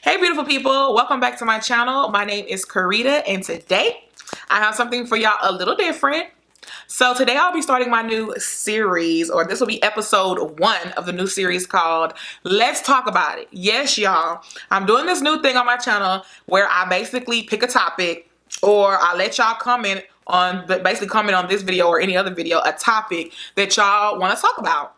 Hey beautiful people, welcome back to my channel. My name is KaRita and today I have something for y'all a little different. So today I'll be starting my new series, or this will be episode 1 of the new series called Let's Talk About It. Yes y'all, I'm doing this new thing on my channel where I basically pick a topic, or I let y'all comment on this video or any other video, a topic that y'all want to talk about.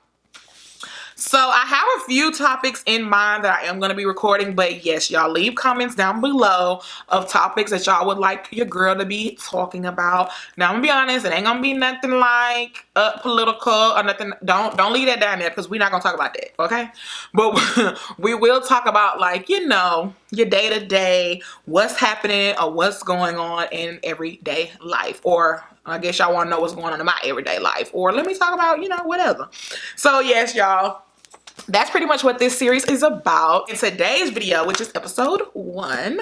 So I have a few topics in mind that I am going to be recording, but yes, y'all leave comments down below of topics that y'all would like your girl to be talking about. Now I'm gonna be honest, it ain't gonna be nothing like political or nothing. Don't leave that down there because we're not gonna talk about that, okay? But we will talk about, like, you know, your day to day, what's happening or what's going on in everyday life, or I guess y'all want to know what's going on in my everyday life, or let me talk about, you know, whatever. So yes, y'all, that's pretty much what this series is about. In today's video, which is episode 1,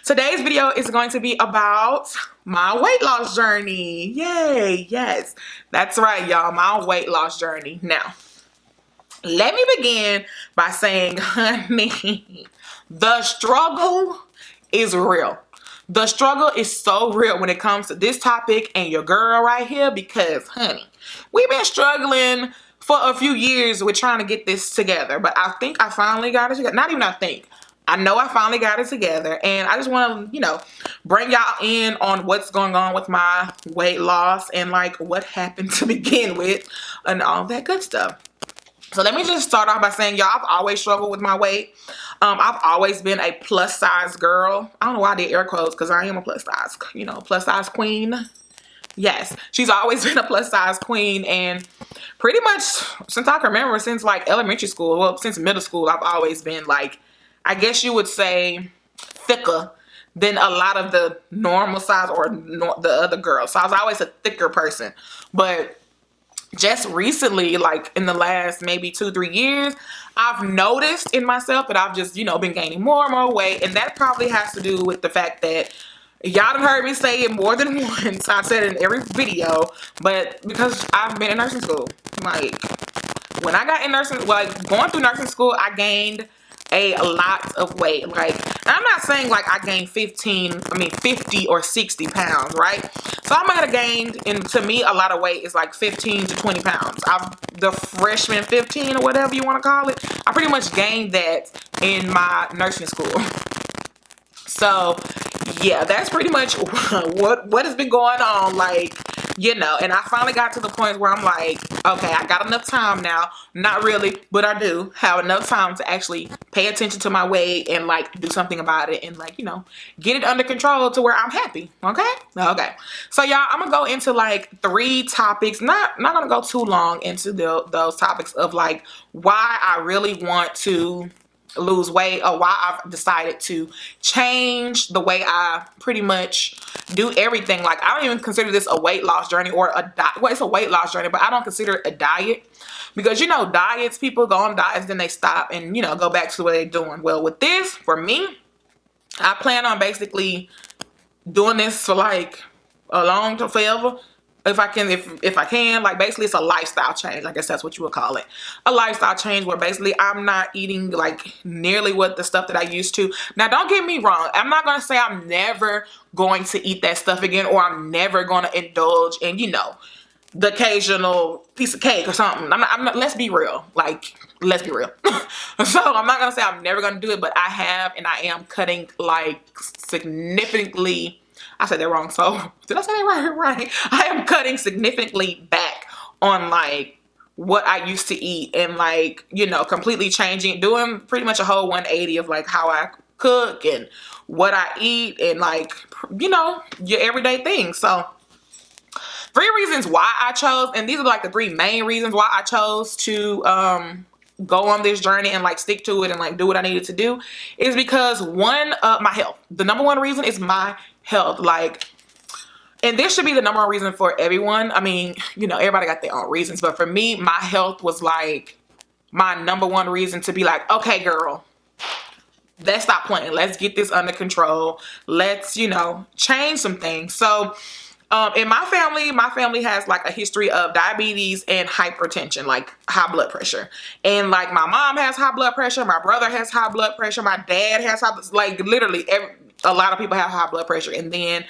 today's video is going to be about my weight loss journey. Yay, yes, that's right, y'all, my weight loss journey. Now, let me begin by saying, honey, the struggle is real. The struggle is so real when it comes to this topic and your girl right here, because, honey, we've been struggling for a few years with trying to get this together, but I think I finally got it together. Not even I think. I know I finally got it together, and I just want to, you know, bring y'all in on what's going on with my weight loss and, like, what happened to begin with and all that good stuff. So let me just start off by saying, y'all, I've always struggled with my weight. I've always been a plus size girl. I don't know why I did air quotes, because I am a plus size, you know, plus size queen. Yes, she's always been a plus size queen, and pretty much since I can remember, since like elementary school, well, since middle school, I've always been, like, I guess you would say, thicker than a lot of the normal size or the other girls. So I was always a thicker person. But just recently, like in the last maybe 2-3 years, I've noticed in myself that I've just, you know, been gaining more and more weight. And that probably has to do with the fact that y'all done heard me say it more than once. I've said it in every video, but because I've been in nursing school. Like, when I got in nursing, like going through nursing school, I gained a lot of weight. Like, I'm not saying like I gained 50 or 60 pounds, right? So I might have gained, and to me, a lot of weight is like 15 to 20 pounds. The freshman 15 or whatever you want to call it, I pretty much gained that in my nursing school. So yeah, that's pretty much what has been going on, like, you know. And I finally got to the point where I'm like, okay, I got enough time now. Not really, but I do have enough time to actually pay attention to my weight and, like, do something about it and, like, you know, get it under control to where I'm happy. Okay. So y'all, I'm gonna go into like 3 topics. Not gonna go too long into those topics of, like, why I really want to lose weight, or why I've decided to change the way I pretty much do everything. Like, I don't even consider this a weight loss journey or a diet. Well, it's a weight loss journey, but I don't consider it a diet, because, you know, diets, people go on diets, then they stop and, you know, go back to what they're doing. Well, with this, for me, I plan on basically doing this for like a long time, forever. If I can, like, basically it's a lifestyle change. I guess that's what you would call it. A lifestyle change where basically I'm not eating like nearly what the stuff that I used to. Now, don't get me wrong. I'm not going to say I'm never going to eat that stuff again, or I'm never going to indulge in, you know, the occasional piece of cake or something. I'm not, let's be real. Like, let's be real. So I'm not going to say I'm never going to do it, but I have, and I am cutting like significantly. I said that wrong. So did I say that right? I am cutting significantly back on, like, what I used to eat, and, like, you know, completely changing, doing pretty much a whole 180 of, like, how I cook and what I eat and, like, you know, your everyday things. So 3 reasons why I chose, and these are like the 3 main reasons why I chose to go on this journey and, like, stick to it and, like, do what I needed to do, is because, one, my health. The number 1 reason is my health. Like, and this should be the number 1 reason for everyone. I mean, you know, everybody got their own reasons, but for me, my health was like my number 1 reason to be like, okay, girl, let's stop playing. Let's get this under control. Let's, you know, change some things. So In my family has like a history of diabetes and hypertension, like high blood pressure. And like my mom has high blood pressure, my brother has high blood pressure, my dad has like literally a lot of people have high blood pressure. And then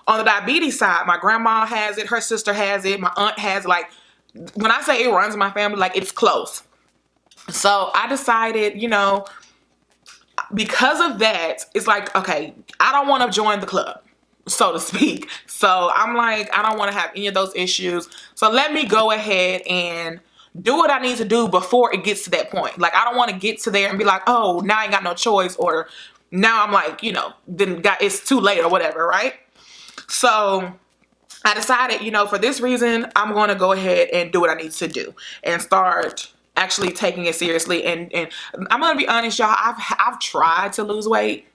on the diabetes side, my grandma has it, her sister has it, my aunt has, like, when I say it runs in my family, like it's close. So I decided, because of that, it's like, okay, I don't want to join the club, so to speak. So I'm like, I don't want to have any of those issues. So let me go ahead and do what I need to do before it gets to that point. Like, I don't want to get to there and be like, oh, now I ain't got no choice, or now I'm like, it's too late or whatever, right? So I decided, for this reason, I'm going to go ahead and do what I need to do and start actually taking it seriously. And I'm going to be honest, y'all, I've tried to lose weight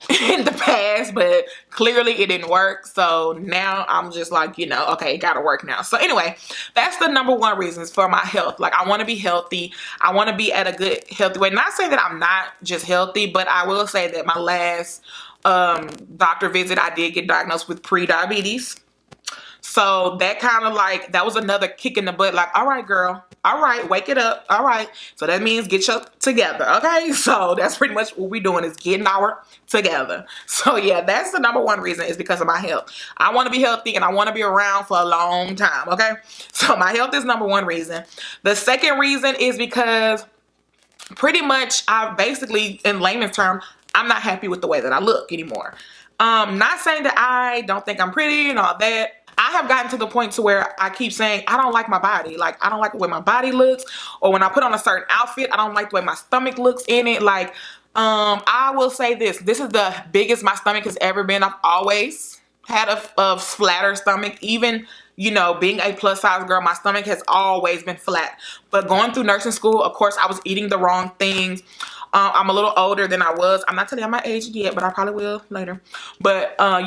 in the past, but clearly it didn't work. So now I'm just like, okay, it gotta work now. So anyway, that's the number one reasons for my health. Like, I want to be healthy. I want to be at a good healthy weight. Not saying that I'm not just healthy, but I will say that my last doctor visit, I did get diagnosed with pre-diabetes. So that kind of like, that was another kick in the butt. Like, all right, girl. All right, wake it up. All right. So that means get your together. Okay. So that's pretty much what we're doing, is getting our together. So yeah, that's the number one reason, is because of my health. I want to be healthy and I want to be around for a long time. Okay. So my health is number one reason. The second reason is because pretty much I basically, in layman's term, I'm not happy with the way that I look anymore. Not saying that I don't think I'm pretty and all that. I have gotten to the point to where I keep saying, I don't like my body. Like, I don't like the way my body looks, or when I put on a certain outfit, I don't like the way my stomach looks in it. Like, I will say this is the biggest my stomach has ever been. I've always had a flatter stomach. Even, being a plus size girl, my stomach has always been flat. But going through nursing school, of course, I was eating the wrong things. I'm a little older than I was. I'm not telling you my age yet, but I probably will later. But, I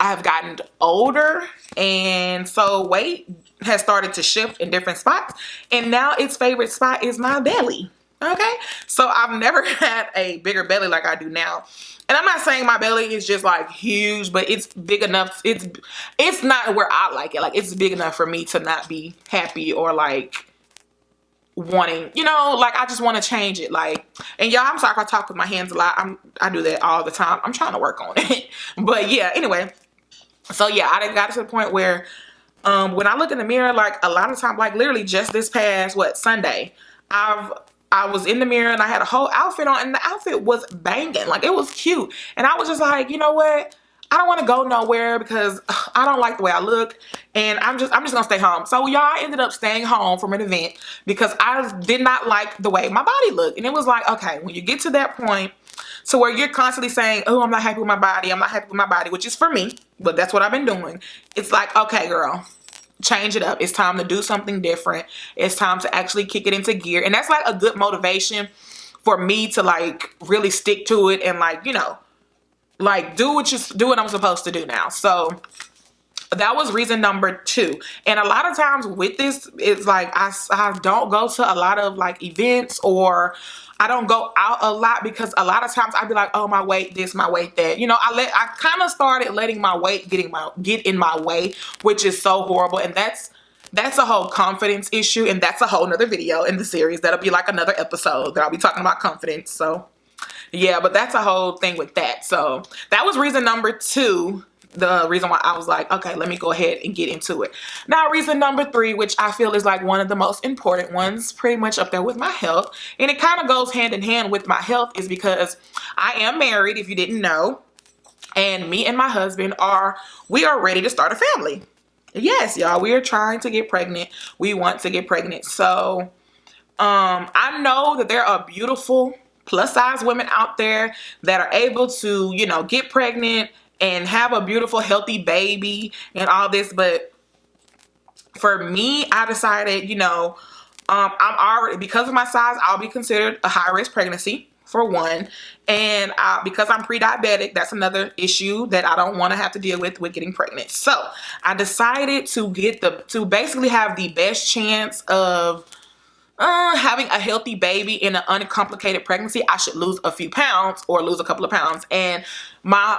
have gotten older, and so weight has started to shift in different spots. And now its favorite spot is my belly. Okay. So I've never had a bigger belly like I do now. And I'm not saying my belly is just like huge, but it's big enough. It's not where I like it. Like, it's big enough for me to not be happy or like wanting, like, I just want to change it. Like, and y'all, I'm sorry if I talk with my hands a lot. I do that all the time. I'm trying to work on it. But yeah, anyway. So yeah, I done got to the point where when I look in the mirror, like, a lot of times, like literally just this past Sunday, I was in the mirror and I had a whole outfit on, and the outfit was banging. Like, it was cute. And I was just like, you know what? I don't want to go nowhere because I don't like the way I look, and I'm just gonna stay home. So y'all, I ended up staying home from an event because I did not like the way my body looked. And it was like, okay, when you get to that point to where you're constantly saying, oh, I'm not happy with my body, I'm not happy with my body, which is for me, but that's what I've been doing. It's like, okay, girl, change it up. It's time to do something different. It's time to actually kick it into gear. And that's like a good motivation for me to like really stick to it and like, like do what I'm supposed to do now. So that was reason number 2. And a lot of times with this, it's like I don't go to a lot of like events, or I don't go out a lot because a lot of times I'd be like, oh, my weight this, my weight that. I kind of started letting my weight get in my way, which is so horrible. And that's a whole confidence issue, and that's a whole nother video in the series. That'll be like another episode that I'll be talking about confidence. So yeah, but that's a whole thing with that. So that was reason number 2. The reason why I was like, okay, let me go ahead and get into it. Now, reason number 3, which I feel is like one of the most important ones, pretty much up there with my health, and it kind of goes hand in hand with my health, is because I am married, if you didn't know, and me and my husband we are ready to start a family. Yes, y'all, we are trying to get pregnant. We want to get pregnant. So I know that there are beautiful plus size women out there that are able to, get pregnant and have a beautiful, healthy baby and all this. But for me, I decided, I'm already, because of my size, I'll be considered a high risk pregnancy, for one. And because I'm pre-diabetic, that's another issue that I don't want to have to deal with getting pregnant. So I decided to basically have the best chance of having a healthy baby in an uncomplicated pregnancy. I should lose a few pounds or lose a couple of pounds. And my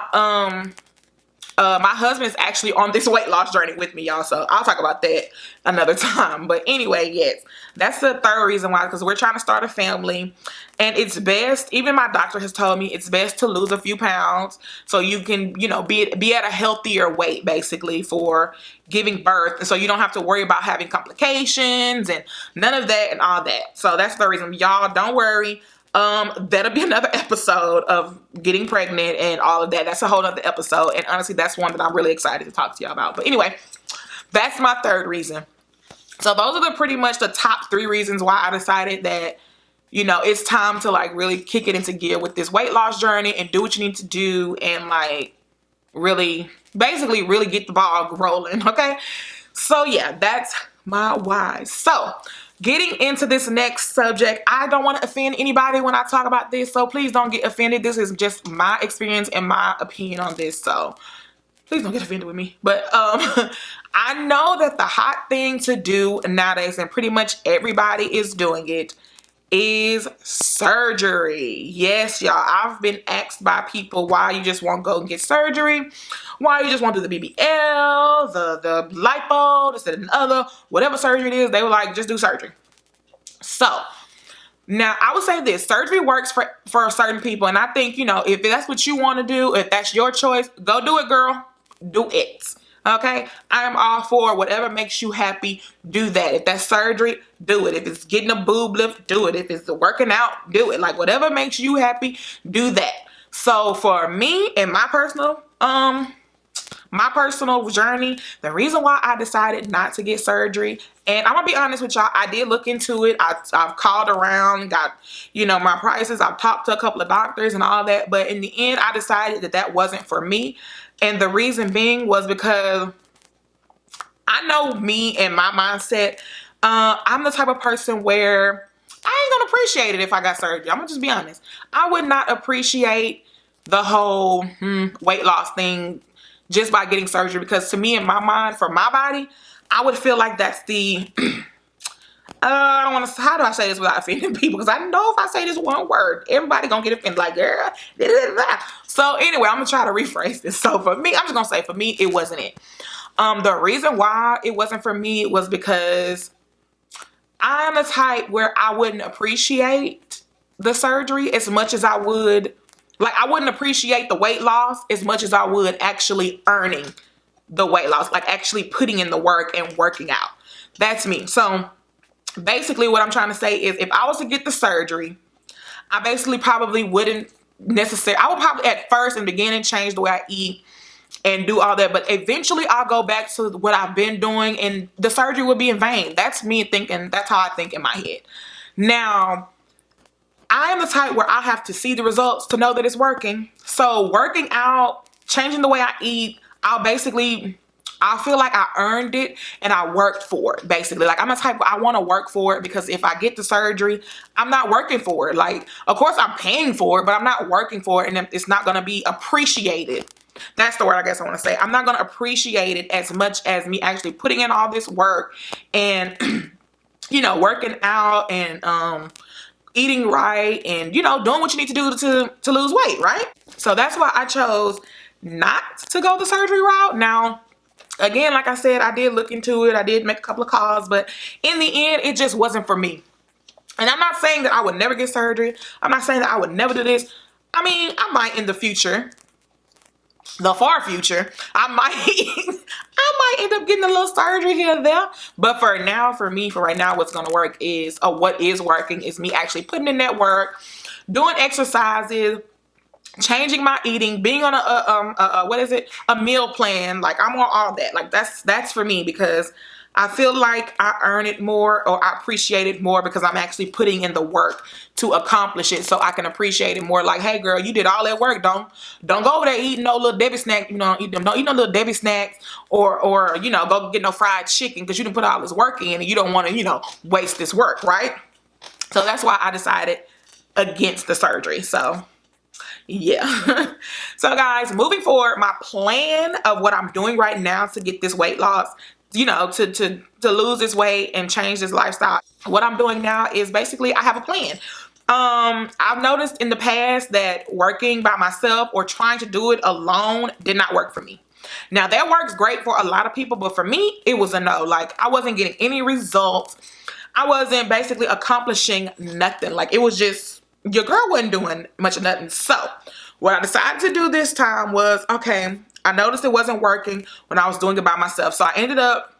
My husband is actually on this weight loss journey with me, y'all. So I'll talk about that another time. But anyway, yes, that's the third reason why, because we're trying to start a family. And it's best, even my doctor has told me, it's best to lose a few pounds so you can, you know, be at a healthier weight, basically, for giving birth. And so you don't have to worry about having complications and none of that and all that. So that's the reason. Y'all, don't worry. That'll be another episode of getting pregnant and all of that. That's a whole other episode. And honestly, that's one that I'm really excited to talk to y'all about. But anyway, that's my third reason. So those are pretty much the top 3 reasons why I decided that, you know, it's time to like really kick it into gear with this weight loss journey and do what you need to do and like really, basically really get the ball rolling. Okay. So yeah, that's my why. So getting into this next subject, I don't want to offend anybody when I talk about this, so please don't get offended. This is just my experience and my opinion on this, so please don't get offended with me. But I know that the hot thing to do nowadays, and pretty much everybody is doing it, is surgery. Yes, y'all, I've been asked by people why you just won't go and get surgery, why you just want to do the BBL, the lipo, this and other, whatever surgery it is. They were like, just do surgery. So now I would say this, surgery works for certain people. And I think, you know, if that's what you want to do, if that's your choice, go do it, girl. Do it. Okay, I am all for whatever makes you happy. Do that. If that's surgery, do it. If it's getting a boob lift, do it. If it's working out, do it. Like whatever makes you happy, do that. So for me and my personal journey, the reason why I decided not to get surgery, and I'm gonna be honest with y'all, I did look into it. I've called around, got, you know, my prices. I've talked to a couple of doctors and all that, but in the end, I decided that that wasn't for me. And the reason being was because I know me and my mindset. I'm the type of person where I ain't gonna appreciate it if I got surgery. I'm gonna just be honest. I would not appreciate the whole weight loss thing just by getting surgery, because to me, in my mind, for my body, I would feel like that's the I don't want to, how do I say this without offending people? Because I know if I say this one word, everybody gonna get offended, like, girl, da, da, da. So anyway, I'm gonna try to rephrase this. So for me, I'm just gonna say, for me, it wasn't it. The reason why it wasn't for me was because I'm the type where I wouldn't appreciate the surgery as much as I would, like, I wouldn't appreciate the weight loss as much as I would actually earning the weight loss, like actually putting in the work and working out. That's me. So basically what I'm trying to say is, if I was to get the surgery, I basically probably wouldn't necessarily, I would probably at first in the beginning change the way I eat and do all that, but eventually I'll go back to what I've been doing and the surgery would be in vain. That's me thinking, that's how I think in my head. Now, I am the type where I have to see the results to know that it's working. So working out, changing the way I eat, I feel like I earned it and I worked for it, basically. Like, I'm the type where I want to work for it, because if I get the surgery, I'm not working for it. Like, of course I'm paying for it, but I'm not working for it, and it's not going to be appreciated. That's the word I guess I want to say. I'm not going to appreciate it as much as me actually putting in all this work and, you know, working out and eating right and, you know, doing what you need to do to lose weight, right? So that's why I chose not to go the surgery route. Now, again, like I said, I did look into it. I did make a couple of calls, but in the end, it just wasn't for me. And I'm not saying that I would never get surgery. I'm not saying that I would never do this. I mean, I might in the future, the far future, I might end up getting a little surgery here and there. But for now, for me, for right now, what's going to work is, what is working is me actually putting in that work, doing exercises, changing my eating, being on a meal plan. Like, I'm on all that. Like, that's for me, because I feel like I earn it more, or I appreciate it more, because I'm actually putting in the work to accomplish it, so I can appreciate it more. Like, hey girl, you did all that work. Don't go over there eating no little Debbie snack. You know, don't eat no little Debbie snacks, or you know, go get no fried chicken, because you didn't put all this work in and you don't want to, you know, waste this work, right? So that's why I decided against the surgery. So yeah. So guys, moving forward, my plan of what I'm doing right now to get this weight loss, you know, to lose this weight and change this lifestyle, what I'm doing now is basically I have a plan. I've noticed in the past that working by myself or trying to do it alone did not work for me. Now that works great for a lot of people, but for me, it was a no. Like, I wasn't getting any results. I wasn't basically accomplishing nothing. Like, it was just, your girl wasn't doing much of nothing. So what I decided to do this time was, okay, I noticed it wasn't working when I was doing it by myself. So I ended up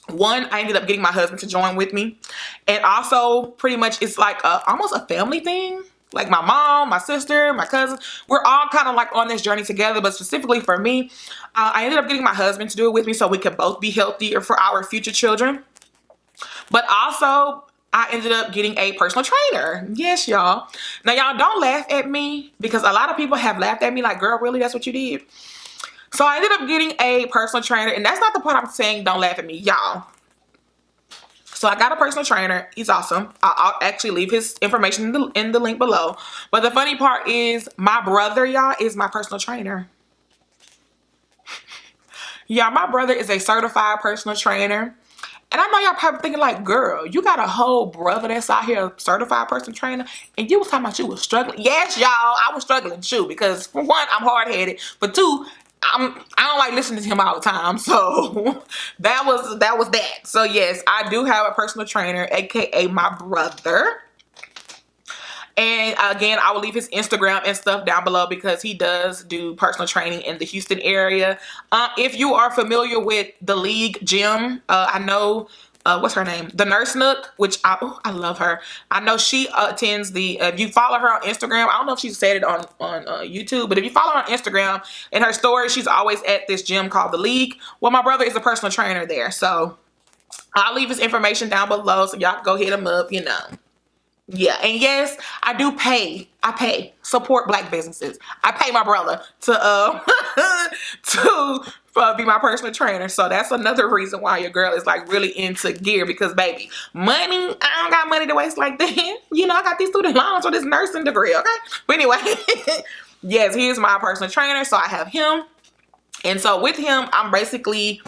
getting my husband to join with me. And also, pretty much, it's like almost a family thing. Like, my mom, my sister, my cousin, we're all kind of like on this journey together. But specifically for me, I ended up getting my husband to do it with me so we could both be healthier for our future children. But also, I ended up getting a personal trainer. Yes, y'all. Now, y'all don't laugh at me, because a lot of people have laughed at me like, girl, really? That's what you did? So I ended up getting a personal trainer. And that's not the part I'm saying don't laugh at me, y'all. So I got a personal trainer. He's awesome. I'll actually leave his information in the link below. But the funny part is, my brother, y'all, is my personal trainer. Yeah, my brother is a certified personal trainer. And I know y'all probably thinking like, girl, you got a whole brother that's out here, a certified personal trainer, and you was talking about you was struggling. Yes, y'all, I was struggling too, because for one, I'm hard-headed. For two, I don't like listening to him all the time. So that was that. So yes, I do have a personal trainer, aka my brother. And again, I will leave his Instagram and stuff down below, because he does do personal training in the Houston area. If you are familiar with the League Gym, I know, what's her name? The Nurse Nook, which I love her. I know she attends if you follow her on Instagram, I don't know if she said it on YouTube, but if you follow her on Instagram, in her story, she's always at this gym called the League. Well, my brother is a personal trainer there. So I'll leave his information down below, so y'all can go hit him up, you know. Yeah, and yes, I do pay. I pay support Black businesses. I pay my brother to be my personal trainer. So that's another reason why your girl is like really into gear, because baby, money, I don't got money to waste like that. You know, I got these student loans for this nursing degree, okay? But anyway, yes, he is my personal trainer, so I have him. And so with him, I'm basically,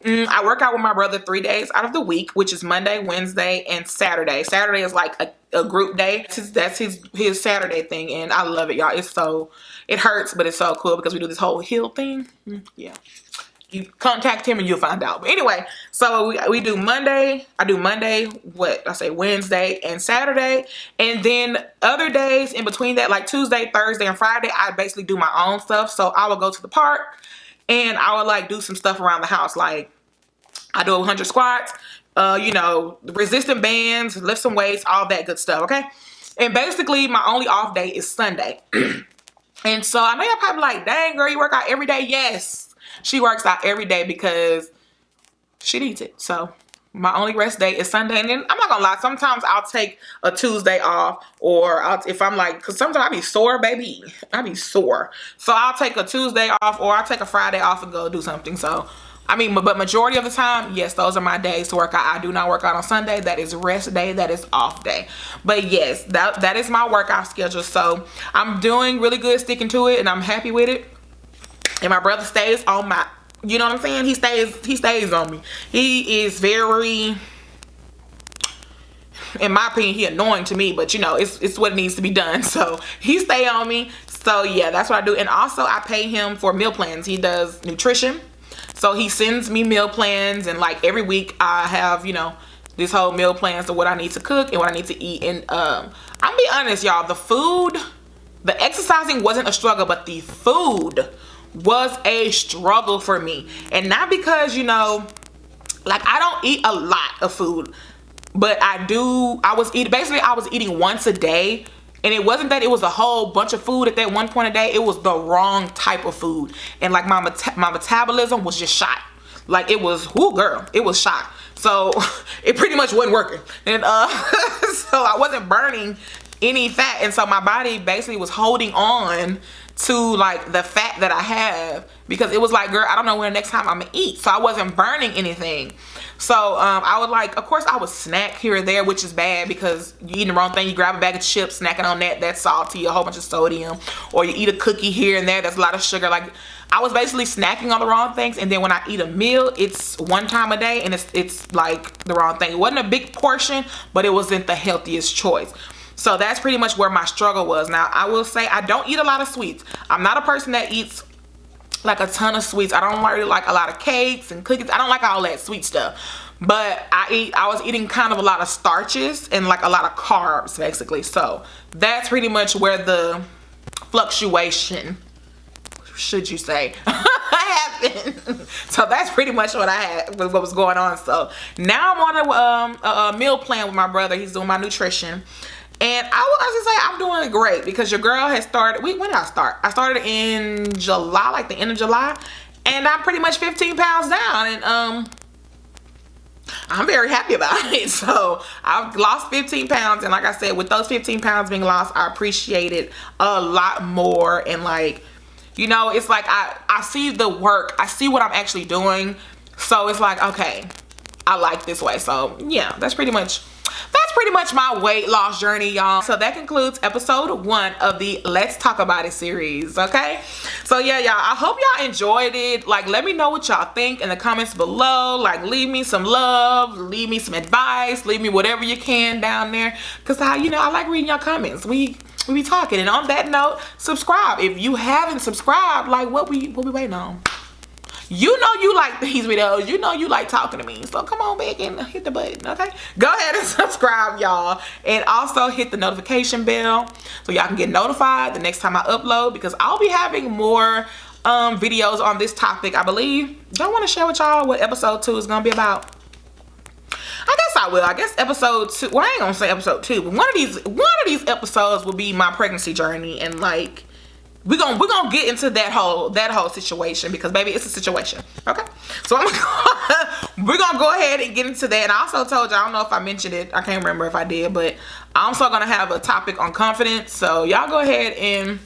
I work out with my brother 3 days out of the week, which is Monday, Wednesday, and Saturday. Saturday is like a group day. That's his Saturday thing, and I love it, y'all. It hurts, but it's so cool, because we do this whole heal thing. Yeah. You contact him and you'll find out. But anyway, so we do Monday. I do Monday, Wednesday and Saturday. And then other days in between that, like Tuesday, Thursday, and Friday, I basically do my own stuff. So I will go to the park and I will like do some stuff around the house. Like, I do 100 squats, you know, resistant bands, lift some weights, all that good stuff, okay? And basically, my only off day is Sunday. And so I know you're probably like, dang, girl, you work out every day? Yes. She works out every day because she needs it. So my only rest day is Sunday. And then I'm not gonna lie, sometimes I'll take a Tuesday off, or if I'm like, because sometimes I be sore, baby. I be sore. So I'll take a Tuesday off, or I'll take a Friday off and go do something. So, I mean, but majority of the time, yes, those are my days to work out. I do not work out on Sunday. That is rest day. That is off day. But yes, that is my workout schedule. So I'm doing really good, sticking to it, and I'm happy with it. And my brother stays on my, you know what I'm saying? He stays on me. He is very, in my opinion, he annoying to me, but you know, it's what needs to be done. So he stay on me. So yeah, that's what I do. And also I pay him for meal plans. He does nutrition. So he sends me meal plans, and like every week I have, you know, this whole meal plans of what I need to cook and what I need to eat. And I'll be honest, y'all, the exercising wasn't a struggle, but the food was a struggle for me. And not because, you know, like I don't eat a lot of food, but I was eating once a day. And it wasn't that it was a whole bunch of food at that one point a day. It was the wrong type of food. And like my metabolism was just shot. Like it was, girl, it was shot. So it pretty much wasn't working. And so I wasn't burning any fat. And so my body basically was holding on to like the fat that I have, because it was like, girl, I don't know when the next time I'm gonna eat. So I wasn't burning anything. So I would like, of course I would snack here or there, which is bad, because you eating the wrong thing. You grab a bag of chips, snacking on that's salty, a whole bunch of sodium. Or you eat a cookie here and there, that's a lot of sugar. Like I was basically snacking on the wrong things. And then when I eat a meal, it's one time a day, and it's like the wrong thing. It wasn't a big portion, but it wasn't the healthiest choice. So that's pretty much where my struggle was. Now, I will say I don't eat a lot of sweets. I'm not a person that eats like a ton of sweets. I don't really like a lot of cakes and cookies. I don't like all that sweet stuff. But I was eating kind of a lot of starches and like a lot of carbs basically. So that's pretty much where the fluctuation, should you say, happened. So that's pretty much what I had, what was going on. So now I'm on a meal plan with my brother. He's doing my nutrition. And I will honestly say I'm doing great because your girl has started. When did I start? I started in July, like the end of July. And I'm pretty much 15 pounds down. And I'm very happy about it. So I've lost 15 pounds. And like I said, with those 15 pounds being lost, I appreciate it a lot more. And like, you know, it's like I see the work. I see what I'm actually doing. So it's like, okay, I like this way. So yeah, that's pretty much my weight loss journey, y'all. So that concludes episode 1 of the Let's Talk About It series. Okay, so yeah, y'all, I hope y'all enjoyed it. Like, let me know what y'all think in the comments below. Like, leave me some love, leave me some advice, leave me whatever you can down there, because I like reading y'all comments. We be talking. And on that note, subscribe if you haven't subscribed. Like, what we waiting on? You know you like these videos. You know you like talking to me. So come on back and hit the button, okay? Go ahead and subscribe, y'all. And also hit the notification bell so y'all can get notified the next time I upload, because I'll be having more videos on this topic, I believe. Don't want to share with y'all what episode 2 is going to be about? I guess I will. I guess episode 2. Well, I ain't going to say episode 2, but one of these episodes will be my pregnancy journey, and like, we're gonna get into that whole situation, because baby, it's a situation. Okay, so we're gonna go ahead and get into that. And I also told you, I don't know if I mentioned it, I can't remember if I did, but I'm also gonna have a topic on confidence. So y'all go ahead and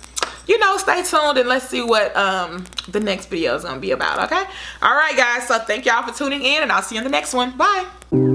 stay tuned, and let's see what the next video is gonna be about. Okay, all right guys, so thank y'all for tuning in, and I'll see you in the next one. Bye.